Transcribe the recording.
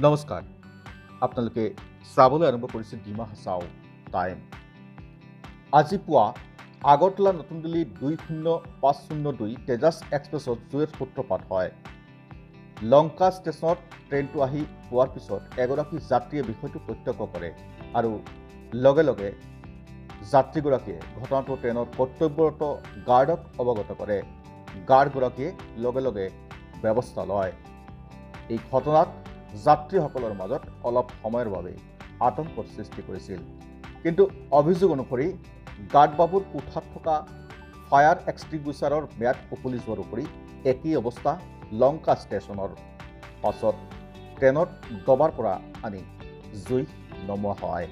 নমস্কাৰ আপোনালোকে চাবলৈ আৰম্ভ কৰিছে ডিমা হাছাও টাইম। আজি পুৱা আগৰতলা নতুন দিল্লী 20502 তেজাছ এক্সপ্ৰেছত জুইৰ সূত্ৰপাত হয়। লংকা ষ্টেচনত ট্ৰেইনটো আহি পোৱাৰ পিছত এগৰাকী যাত্ৰীয়ে বিষয়টো প্ৰত্যক্ষ কৰে আৰু লগে লগে যাত্ৰীগৰাকীয়ে ঘটনাটো ট্ৰেইনৰ কৰ্তব্যৰত গাৰ্ডক অৱগত কৰে। গাৰ্ডগৰাকীয়ে লগে লগে ব্যৱস্থা লয়। এই ঘটনাত যাত্ৰীসকলৰ মাজত অলপ সময়ৰ বাবে আতংকৰ সৃষ্টি কৰিছিল। কিন্তু অভিযোগ অনুসৰি গাৰ্ডবাবুৰ কোঠাত থকা ফায়াৰ এক্সটিংগুইচাৰৰ ম্যাদ উকলি যোৱাৰ উপৰি একেই অৱস্থা লংকা ষ্টেচনৰ। পাছত ট্ৰেইনত ডবাৰ পৰা আনি জুই নমোৱা হয়।